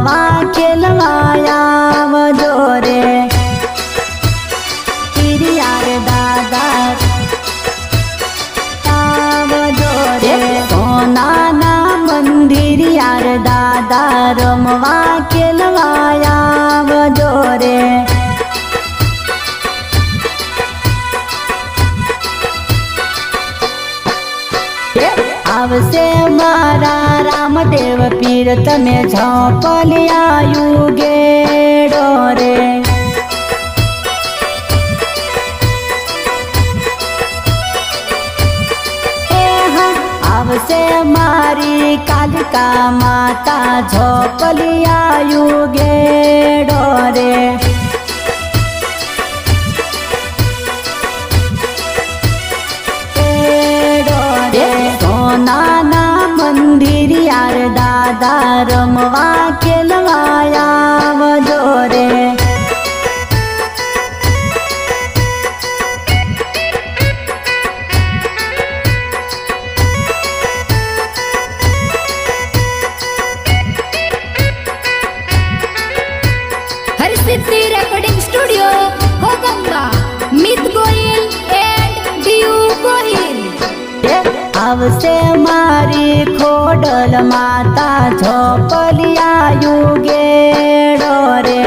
રમવા ખેલવાયા જોરે યાર દાદા જોરે સોનાના મંદિર યાર દાદા રમવા ખેલવાયા જોરે આવશે મારા રામદેવ પીર તમે ઝાપલિયા યુગેડો રે આવશે મારી કાલિકા માતા ઝોપલિયા યુગેડો રે સોનાના મંદિર યાર દાદા રમવા ખેલવાયા જોરે हरसिद्धि रेकॉर्डिंग स्टूडियो कोगंबा मित गोहिल एंड डीयू गोहिल આવશે મારી ખોડલ માતા ઝોપલિયા યુગેડો રે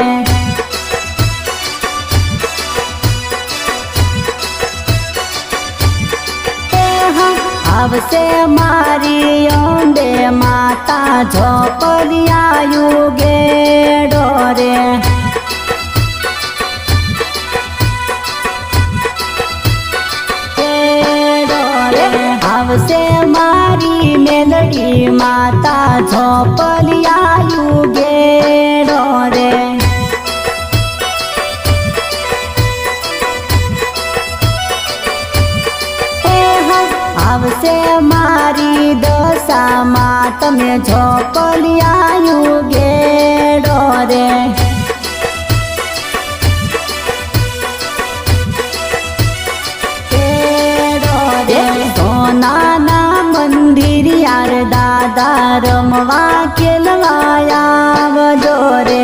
આવશે મારી અંબે માતા ઝોપલિયા યુગેડો રે આવશે મારી મેલડી માતા ઝોપલિયા યુગેડો રે આવશે મારી દશામાં તમે ઝોપલિયા યુગેડો રે સોનાના મંદિર યાર દાદા રમવા ખેલવાયા જોરે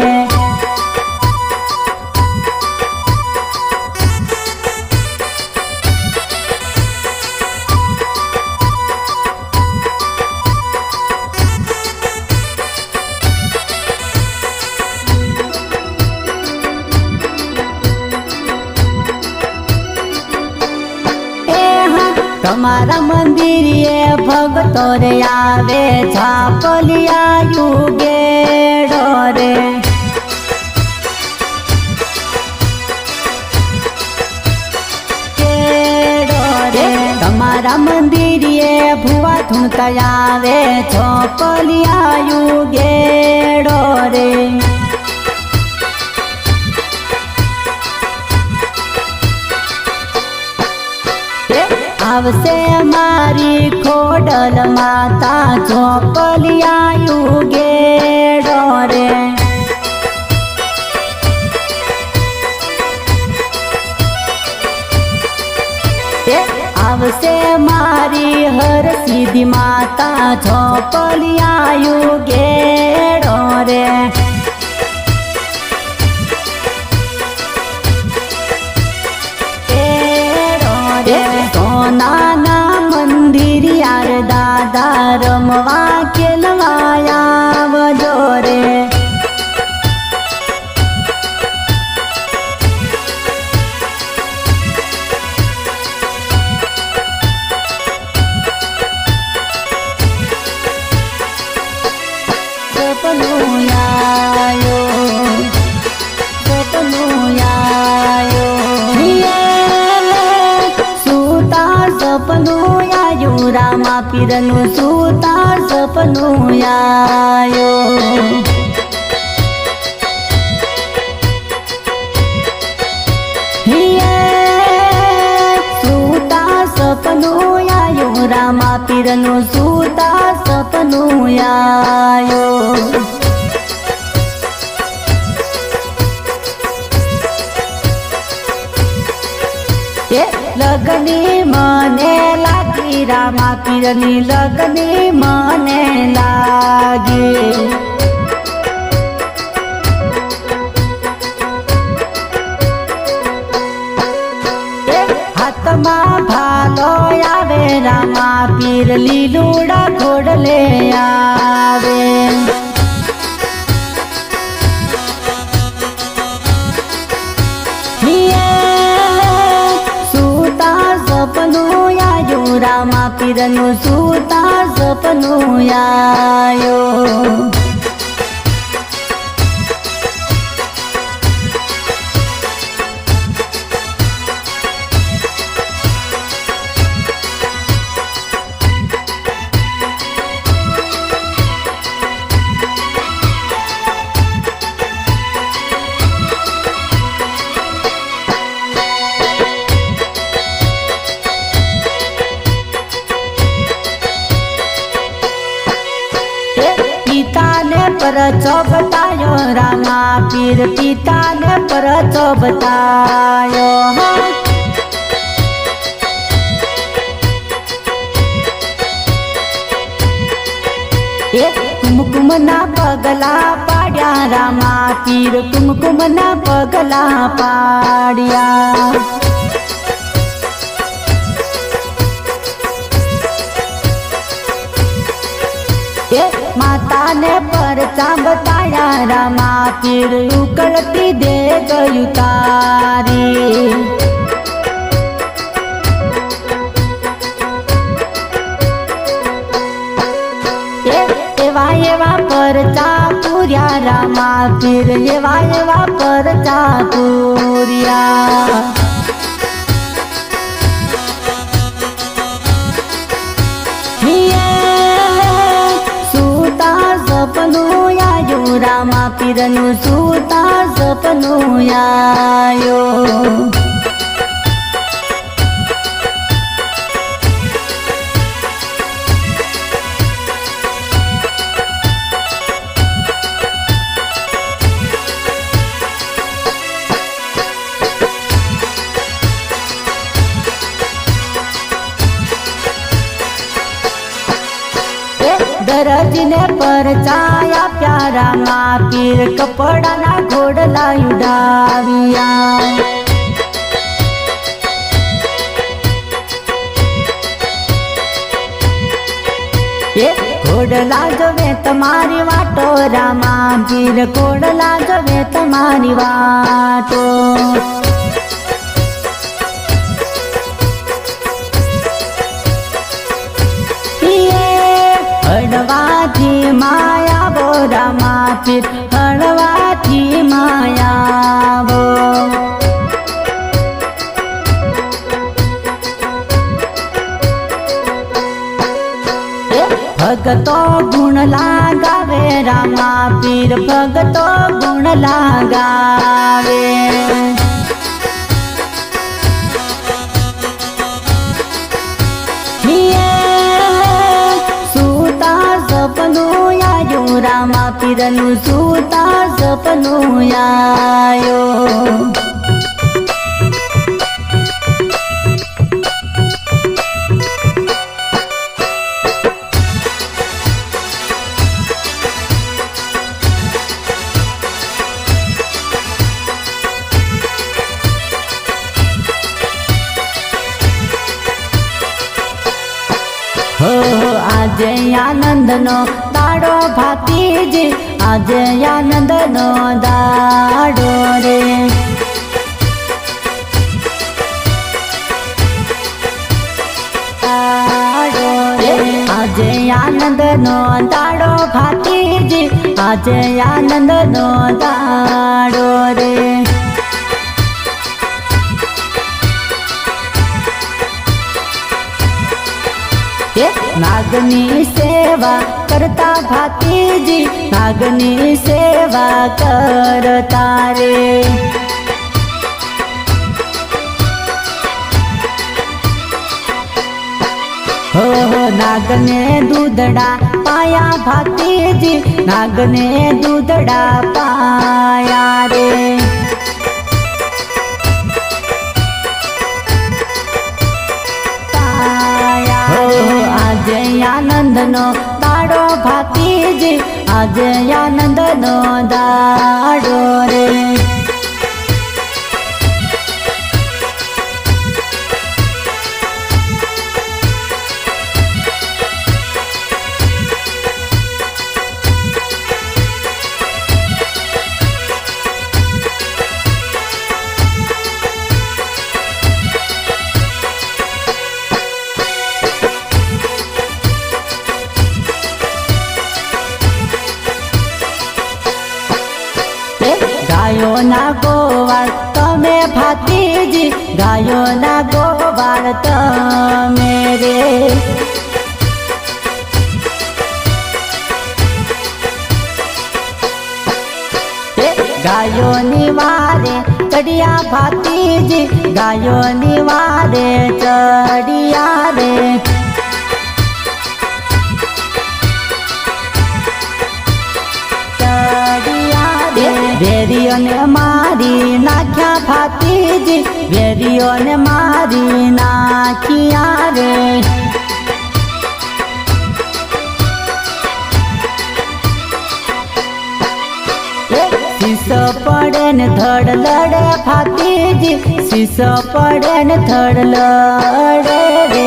તમારા મંદિરે ભગતો રે આવે ઝાપલિયા યુગેડો રે તમારા મંદિરે ભુવા ધૂણતા આવે ઝાપલિયા યુગેડો રે આવશે મારી ખોડલ માતા ઝોપલિયા યુગેડો રે આવશે મારી હરસિદ્ધિ માતા ઝોપલિયા યુગેડો રે સોનાના મંદિર યાર દાદા રમવા ખેલવાયા જોરે સપનું આયો સપનું આયો સપનું આયું રામા પીરનું સુતા સપનું આયો સુતા સપનું આયું રામા પીરનું સુતા સપનું આયો લગની મને લાગી રામા પીરની લગની મને લાગી લીલુડા ઘોડલે આવે સૂતા સપનું આયો રામા પીરનું સૂતા સપનું આયો પિતાને પરચો બતાયો રામા પીર પિતાને પરચો બતાયો કુમકુમના પગલા પાડ્યા રામા પીર કુમકુમના પગલા પાડ્યા માતાને પરચા બતાયા રામા પીર ઉકળતી દે ગયું તારી એવા એવા પરચા પૂર્યા રામા પીર એવા એવા પરચા પૂર્યા સપનું આયો રામા પીરનું સૂતા સપનું આયો દરજીને પરચાયા પ્યારા માં પીર કપડાના ઘોડલા ઉડાવ્યા ઘોડલા જવે તમારી વાટો રામા પીર ઘોડલા જવે તમારી વાટો હળવાથી માયા બો રામા પીર હળવાથી માયા બો ભગતો ગુણ લાગાવે રામા પીર ભગતો ગુણ લાગાવે સપનું આયો રામા પીરનું સૂતા સપનું આયો આજે આનંદનો દાડો ભાતીજી આજે આનંદનો દાડો રે આજે આનંદનો દાડો ભાતીજી આજે આનંદનો દાડો રે નાગની સેવા કરતા ભાતીજી નાગની સેવા કરતા રે હો નાગને દૂધડા પાયા ભાતીજી નાગને દૂધડા પાયા રે આજે આનંદનો દાડો ભાતીજી આજે આનંદનો દાડો રે ગાયો ના ગોવાળ તમે ભાતીજી, ગાયો ના ગોવાળ તમે રે. ગાયોની વારે ચડિયા ભાતીજી, ગાયોની વારે ચડિયા રે. વેરીઓને મારી નાખ્યા ભાતીજી, વેરીઓને મારી નાખ્યા રે. શીશ પડે ને ધડ લડે ભાતીજી, શીશ પડે ને ધડ લડે રે.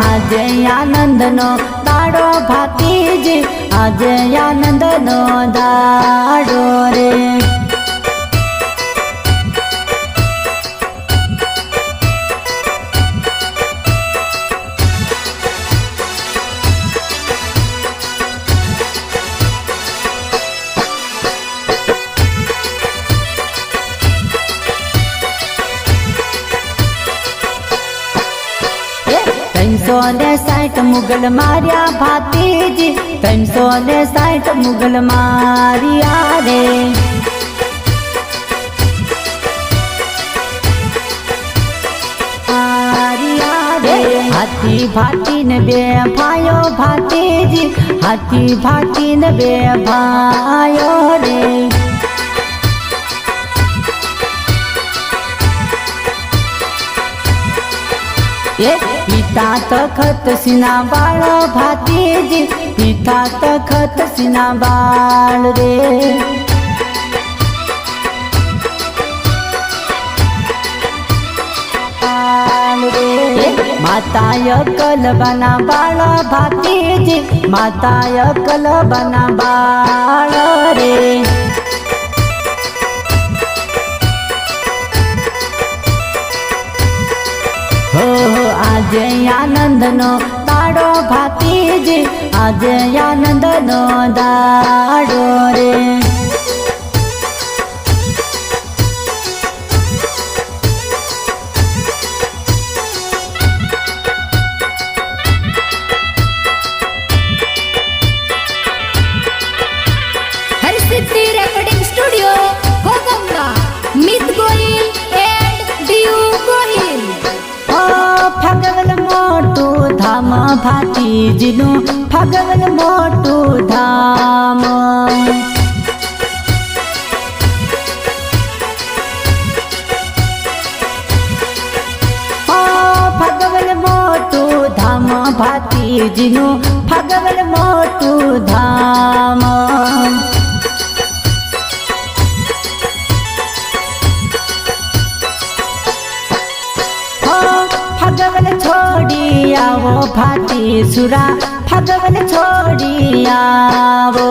આજે આનંદનો દાડો ભાતીજી, આજે આનંદનો દાડો રે. ત્રણસો ને 60 મુગલ માર્યા ભાતીજી, 360 મુગલ માર્યા રે. હાથી ભાતી ને બે ભાઈઓ ભાતીજી, હાથી ભાતી ને બે ભાઈઓ રે. પિતા તખત સિના બાળ ભાતીજી, પિતા તખત સિના બાળ રે. માતાય કલબાના બાળ ભાતીજી, માતાય કલબાના બાળ રે. આજે આનંદનો દાડો ભાતીજી, આજે આનંદનો દાડો રે. Harsiddhi recording studio Ghoghamba, Mit Gohil and Diyu Gohil. Fagvel મોટું ધામ ભાતીજીનું, ફગવલ મોટું ધામ. ફગવલ મોટું ધામ ભાતીજીનું, ફગવલ મોટું ધામ. ફગવલ છોડી આવો ભાતી સુરા, ફગવલ છોડી આવો.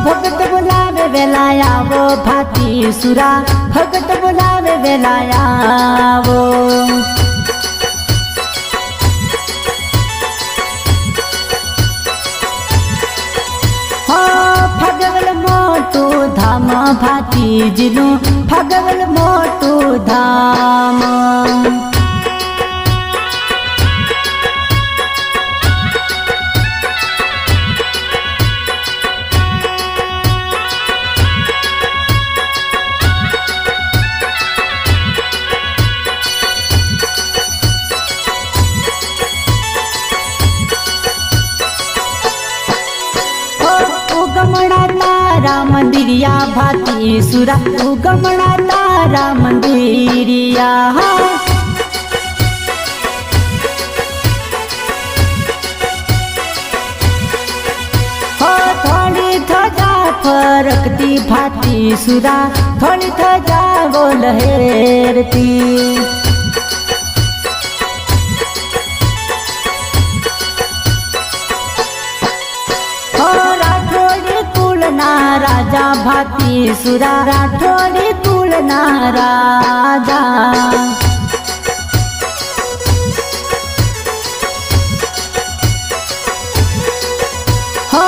ભગત બોલાવે વેલા આવો ભાતી સુરા, ભગત બોલાવે વેલા આવો. ફગવલ મોટું ધામ ભાતીજીનું, ફગવલ મોટું ધામ. ઉગમણા તારા મંદિરિયા ભાતી સુરા, ઉગમણા તારા મંદિરિયા. થોડી ધજા ફરકતી ભાતી સુરા, થોડી ધજા બોલ હેરતી. ના રાજા ભાતી સુરા રાઠોડી કુળના રાજા હો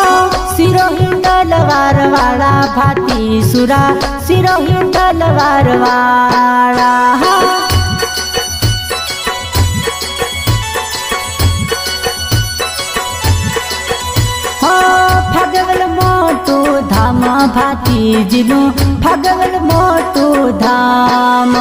સિરોહી તલવાર વાળા ભાતી સુરા સિરોહી તલવાર વાળા ફગવલ મોટું ધામ ભાતીજીનું ફગવલ મોટું ધામ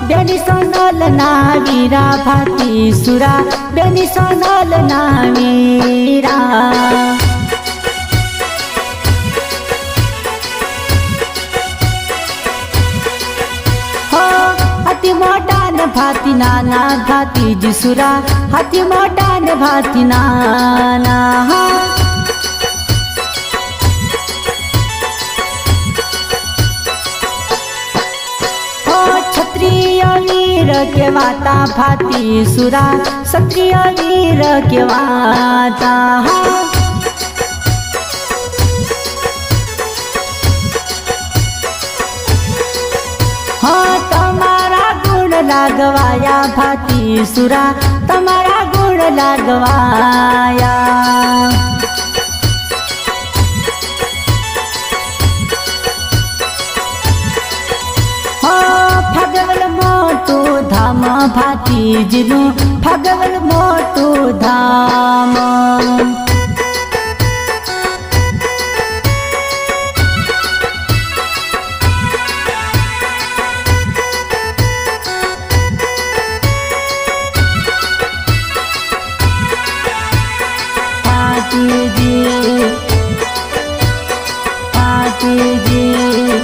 બેની સોનલ ના વીરા ભાતી સુરા બેની સોનલ ના વીરા હો અતિ મોટા ને ભાતી નાના ભાતીજી સુરા અતિ મોટા ને ભાતી નાના ક્ષત્રિય વીર કેવાતા ભાતી સુરા ક્ષત્રિય વીર કેવાતા હા તમારા ગુણ લાગવાયા ભાતી સુરા તમારા ગુણ લાગવાયા ફગવલ મોટું ધામ ભાતીજીનું ફગવલ મોટું ધામ ભાતીજી ભાતીજી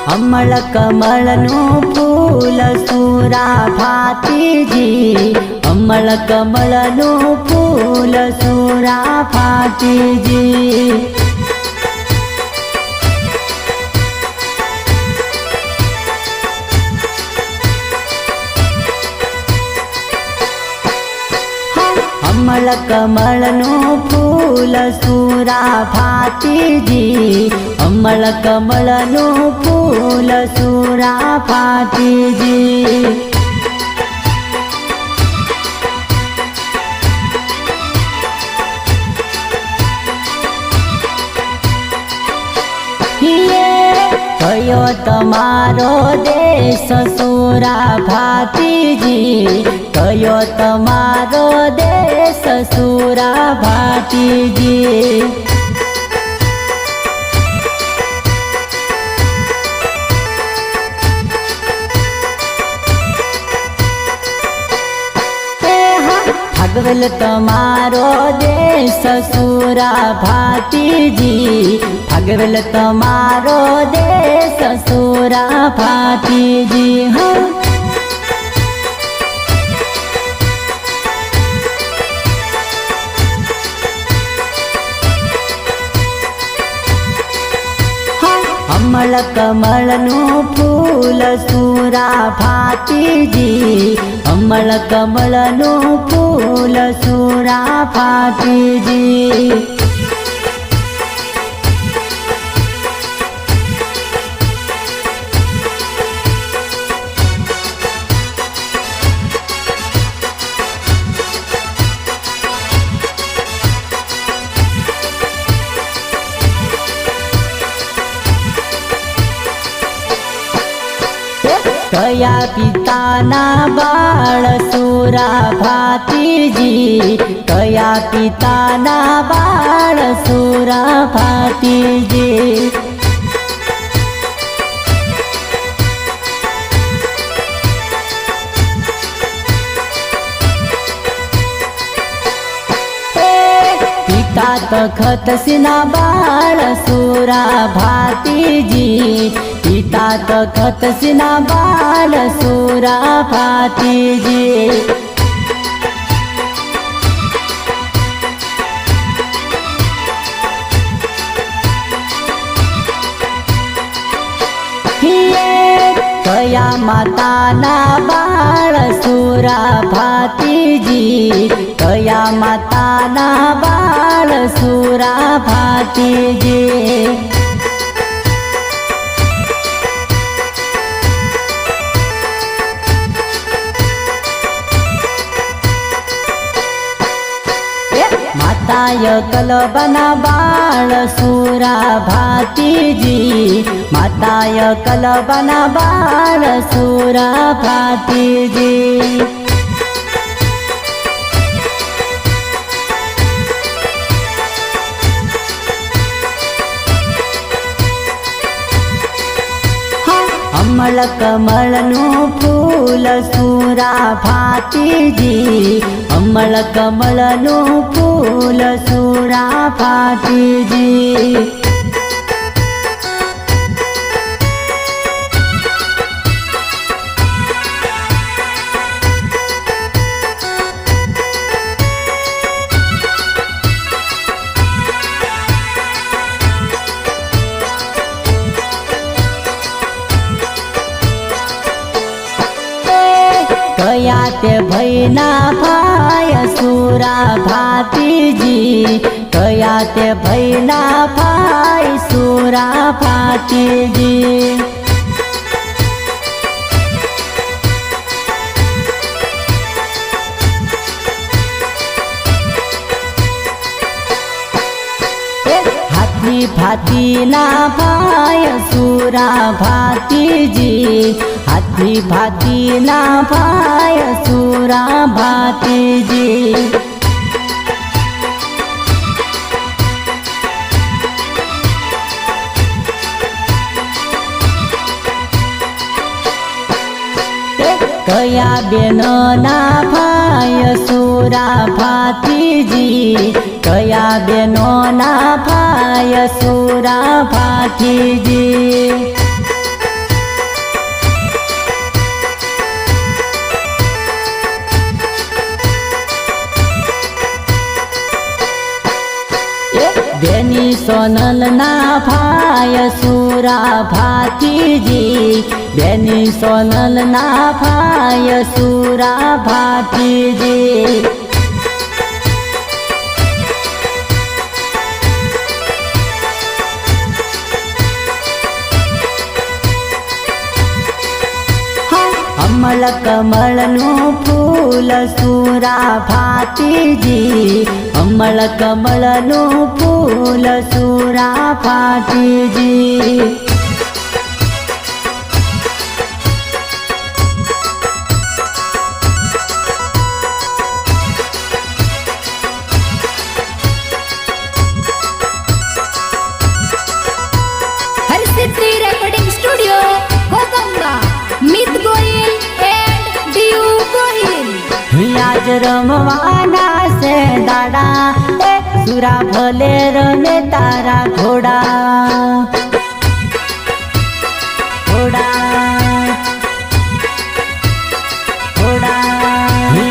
અમળ કમળનું ફૂલ સુરા ભાતીજી અમળ કમળનું ફૂલ સુરા ભાતીજી અમળ કમળનું ફૂલ સુરા ભાતીજી અમળ કમળનું ફૂલ સુરા ભાતીજી કયો તમારો દેશ સુરા ભાતીજી કયો તમારો દેશ સુરા ભાતીજી ફગવલ તમારો દેશ સુરા ભાતીજી ફગવલ તમારો દેશ સુરા ભાતીજી હા અમળ કમળનું ફૂલ સુરા ભાતીજી અમળ કમળનું ફૂલ સુરા ભાતીજી કયા પિતાના બાળ સુરા ભાતીજી કયા પિતાના બાળ સુરા ભાતીજી પિતા તખત સિંહના બાળ સુરા ભાતીજી પિતા તખત સિંહના બાળ સુરાભાતીજી કયા માતાના બાળ સુરાભાતીજી કયા માતાના બાળ સુરાભાતીજી માતાય કલબના બાળ સુરાભાતીજી માતાય કલબના બાળ સુરાભાતીજી અમળ કમળનું ફૂલ સુરાભાતીજી અમળ કમળનું ફૂલ સુરાભાતીજી કયા તે ભયના ભાય સુરાભાતીજી કયા તે ભયના ભાઈ સુરાભાતીજી હાથી ભાતીના ભાય સુરાભાતીજી હાથી ભાતીના ભાય સુરાભાતીજી કયા બેનોના ભાય સુરાભાતીજી કયા બેનોના ભાય સુરાભાતીજી બેની સોનલના ભાય સુરાભાતીજી બેની સોનલના ભાય સુરાભાતીજી અમળ કમળનું ફૂલ સુરાભાતીજી અમળ કમળનું ફૂલ Surabhathiji Harsiddhi recording studio Ghoghamba Mit Gohil and Diyu Gohil આજ રમવાના છે દાડા એ સુરા ભલે રમે તારા ઘોડા ઘોડા ઘોડા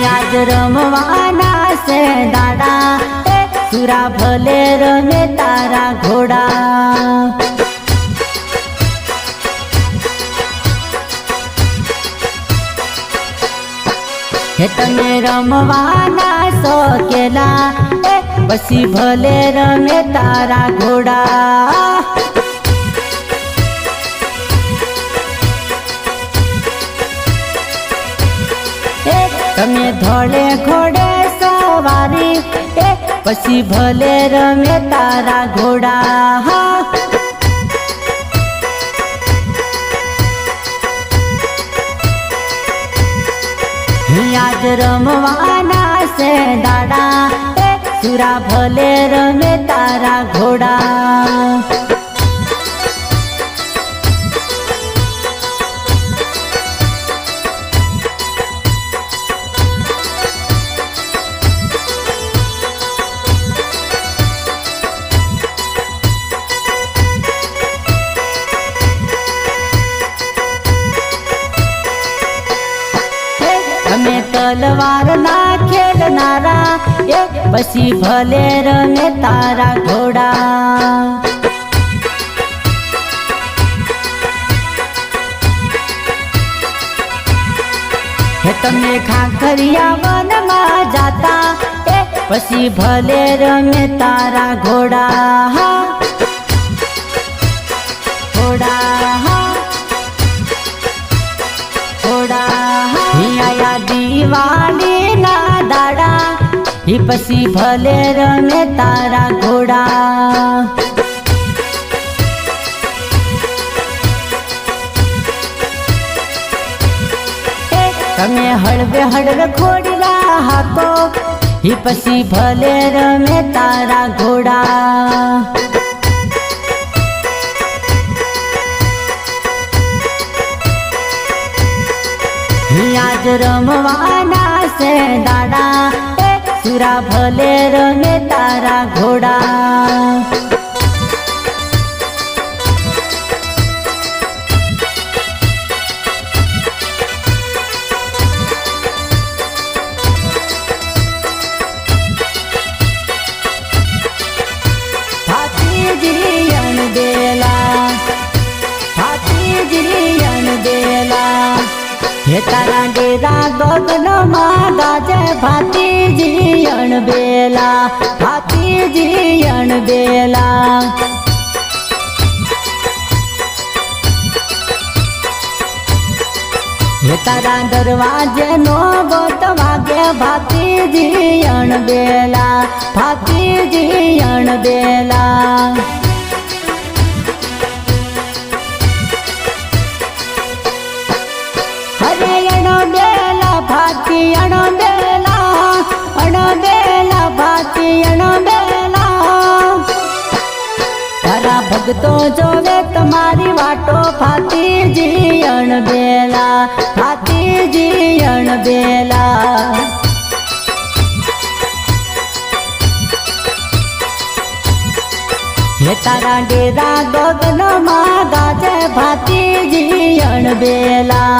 આજ રમવાના છે દાડા એ સુરા ભલે રમે તારા ઘોડા હે તમે રમવાના શોકેલા એ પછી ભલે રમે તારા ઘોડા એ તમે ધોળે ઘોડે સવારી એ પછી ભલે રમે તારા ઘોડા આજ રમવાના છે દાડા એ સુરા ભલે રમે તારા ઘોડા તલવાર ના ખેલનારા એ પછી ભલે રમે તારા ઘોડા. હે તમે ખાખરિયા વનમાં જાતા એ પછી ભલે રમે તારા ઘોડા. દિવાળી ના દાડા ઈ પછી ભલે રમે તારા ઘોડા. તમે હળવે હળવે ઘોડીલા હાકો ઈ પછી ભલે રમે તારા ઘોડા. આજ રમવાના છે દાડા એ સુરા ભલે રમે તારા ઘોડા. ભાતીજી અણબેલા હે તારા ડેરા ગગનમાં ગાજે ભાતીજી અણબેલા. હે તારા દરવાજે નો ગોત વાગે ભાતીજી અણબેલા. હરે અણબેલા ભાતી અણબેલા તારા ભક્તો જોવે તમારી વાટો ભાતીજી અણબેલા. હે તારા ડેરા ગગનમાં ગાજે ભાતીજી અણબેલા.